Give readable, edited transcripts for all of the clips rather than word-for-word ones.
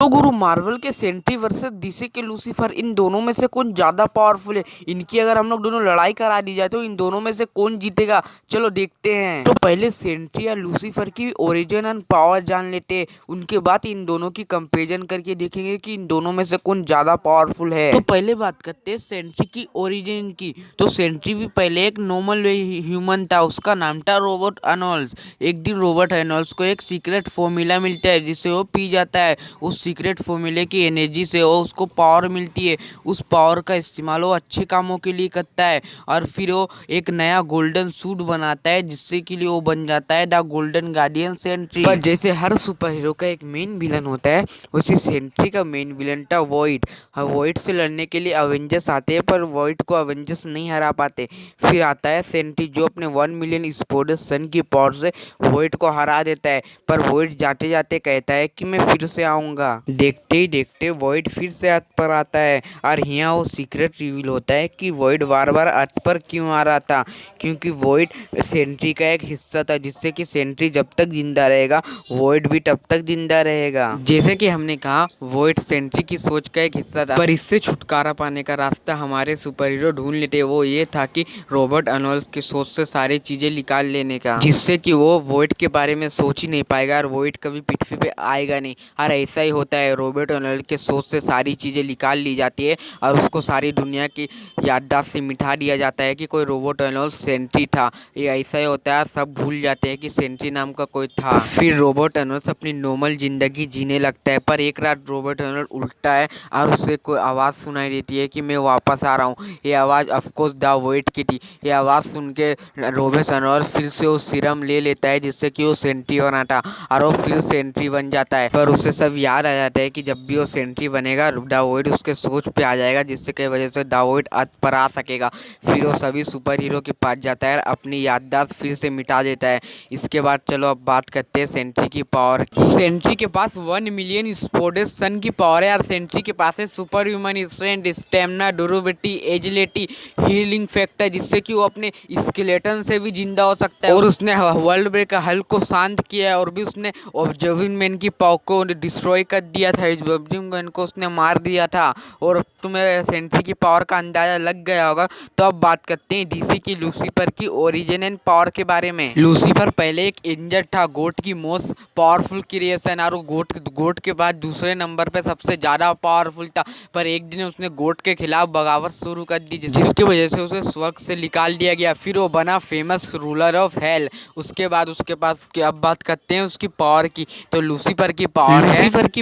तो गुरु मार्वल के Sentry versus DC के लूसीफर, इन दोनों में से कौन ज्यादा पावरफुल है? इनकी अगर हम लोग दोनों लड़ाई करा दी जाए तो इन दोनों में से कौन जीतेगा? चलो देखते हैं। तो पहले सेंट्री या लूसीफर की ओरिजिन एंड पावर जान लेते हैं, उनके बाद इन दोनों की कंपेरिजन करके देखेंगे कि इन दोनों में से कौन ज्यादा पावरफुल है। तो पहले बात करते हैं सेंट्री की ओरिजिन की। तो सेंट्री भी पहले एक नॉर्मल ह्यूमन था, उसका नाम था रॉबर्ट अर्नोल्ड। एक दिन रॉबर्ट अर्नोल्ड को एक सीक्रेट फॉर्मूला मिलता है जिसे वो पी जाता है। उस सीक्रेट फॉर्मूले की एनर्जी से वो उसको पावर मिलती है। उस पावर का इस्तेमाल वो अच्छे कामों के लिए करता है और फिर वो एक नया गोल्डन सूट बनाता है जिससे के लिए वो बन जाता है द गोल्डन गार्डियन सेंट्री। पर जैसे हर सुपर हीरो का एक मेन विलन होता है, उसी सेंट्री का मेन विलन था वॉइड। वॉइड से लड़ने के लिए अवेंजर्स आते हैं पर वॉइड को अवेंजर्स नहीं हरा पाते। फिर आता है सेंट्री जो अपने 1 मिलियन स्पोर्टर सन की पावर से वॉइड को हरा देता है। पर वॉइड जाते जाते कहता है कि मैं फिर से आऊंगा। देखते ही देखते वॉइड फिर से अर्थ पर आता है और यहाँ वो सीक्रेट रिवील होता है कि वॉइड बार बार अर्थ पर क्यों आ रहा था, क्योंकि वॉइड सेंट्री का एक हिस्सा था जिससे कि सेंट्री जब तक जिंदा रहेगा वॉइड भी तब तक जिंदा रहेगा। जैसे कि हमने कहा वॉइड सेंट्री की सोच का एक हिस्सा था, पर इससे छुटकारा पाने का रास्ता हमारे सुपर हीरो ढूंढ लेते। वो ये था कि रॉबर्ट अर्नोल्ड की सोच से सारी चीजें निकाल लेने का, जिससे कि वो वॉइड के बारे में सोच ही नहीं पाएगा और वॉइड कभी पृथ्वी पे आएगा नहीं। और ऐसा ही होता है, रॉबर्ट अर्नोल्ड के सोच से सारी चीज़ें निकाल ली जाती है और उसको सारी दुनिया की याददाश्त से मिटा दिया जाता है कि कोई रॉबर्ट अर्नोल्ड सेंट्री था। ये ऐसा ही होता है, सब भूल जाते हैं कि सेंट्री नाम का कोई था। फिर रॉबर्ट अर्नोल्ड अपनी नॉर्मल जिंदगी जीने लगता है। पर एक रात रॉबर्ट अर्नोल्ड उल्टा है और उससे कोई आवाज़ सुनाई देती है कि मैं वापस आ रहा हूँ। ये आवाज़ ऑफकोर्स द वॉइड की थी। ये आवाज़ सुन के रॉबर्ट अर्नोल्ड फिर से वो सीरम ले लेता है जिससे कि वो सेंट्री बना था और वो फिर सेंट्री बन जाता है। पर उसे सब याद आ जाता है कि जब भी वो सेंट्री बनेगा द वॉइड उसके सोच पे आ जाएगा जिससे की वजह से द वॉइड अर्थ पर आ सकेगा। फिर वो सभी सुपर हीरो के पास जाता है और अपनी याददाश्त फिर से मिटा देता है। इसके बाद चलो अब बात करते हैं सेंट्री की पावर की। सेंट्री के पास 1 मिलियन स्पोर्टेड सन की पावर है और सेंट्री के पास है super human strength, stamina, durability, agility, healing factor जिससे कि वो अपने स्केलेटन से भी जिंदा हो सकता है। और उसने वर्ल्ड ब्रेक हल्क को शांत किया है और भी उसने ऑब्जर्विंग मैन की पावर को डिस्ट्रॉय कर दिया था, ऑब्जर्विंग मैन को उसने मार दिया था। और तुम्हें सेंट्री की पावर का अंदाजा लग गया होगा। तो अब बात करते हैं डीसी की लूसीफर की ओरिजिन एंड पावर के बारे में। लूसीफर पहले एक इंजर था, गोट की मोस्ट पावरफुल क्रिएशन और गोट के बाद दूसरे नंबर पे सबसे ज्यादा पावरफुल था। पर एक दिन उसने गोट के खिलाफ बगावत शुरू कर दी जिसकी वजह से उसे स्वर्ग से निकाल दिया गया। फिर वो बना फेमस रूलर ऑफ हेल। उसके बाद उसके पास अब बात करते हैं उसकी पावर की। तो लूसीफर की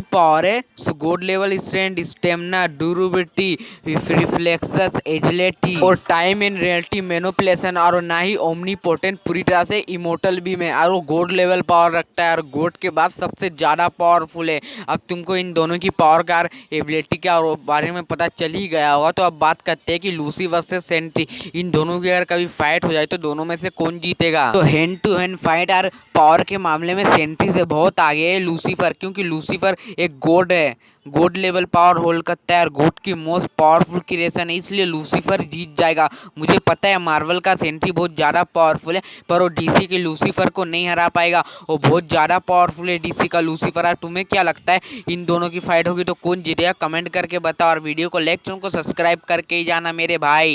पावर है God level strength, stamina, durability, reflexes, agility और टाइम एंड रियलिटी मैनिपुलेशन। और ना ही ओमनीपोटेंट, पूरी तरह से इमोर्टल भी में, और वो गॉड लेवल पावर रखता है और गॉड के बाद सबसे ज्यादा पावरफुल है। अब तुमको इन दोनों की पावर का एबिलिटी के बारे में पता चल ही गया होगा। तो अब बात करते हैं कि लूसी वर्सेस सेंट्री, इन दोनों की अगर कभी फाइट हो जाए तो दोनों में से कौन जीतेगा? तो हैंड टू हैंड फाइट और पावर के मामले में सेंट्री से बहुत आगे है लूसीफर, क्योंकि लूसीफर एक गॉड है, गॉड लेवल पावर होल्ड करता है और गॉड की मोस्ट पावरफुल क्रिएशन है, इसलिए लूसीफर जीत जाएगा। मुझे पता है मार्वल का सेंट्री बहुत ज़्यादा पावरफुल है पर वो डीसी के लूसीफर को नहीं हरा पाएगा। वो बहुत ज़्यादा पावरफुल है डीसी का लूसीफर। तुम्हें क्या लगता है इन दोनों की फाइट होगी तो कौन जीतेगा? कमेंट करके बताओ और वीडियो को लाइक, चैनल को सब्सक्राइब करके ही जाना मेरे भाई।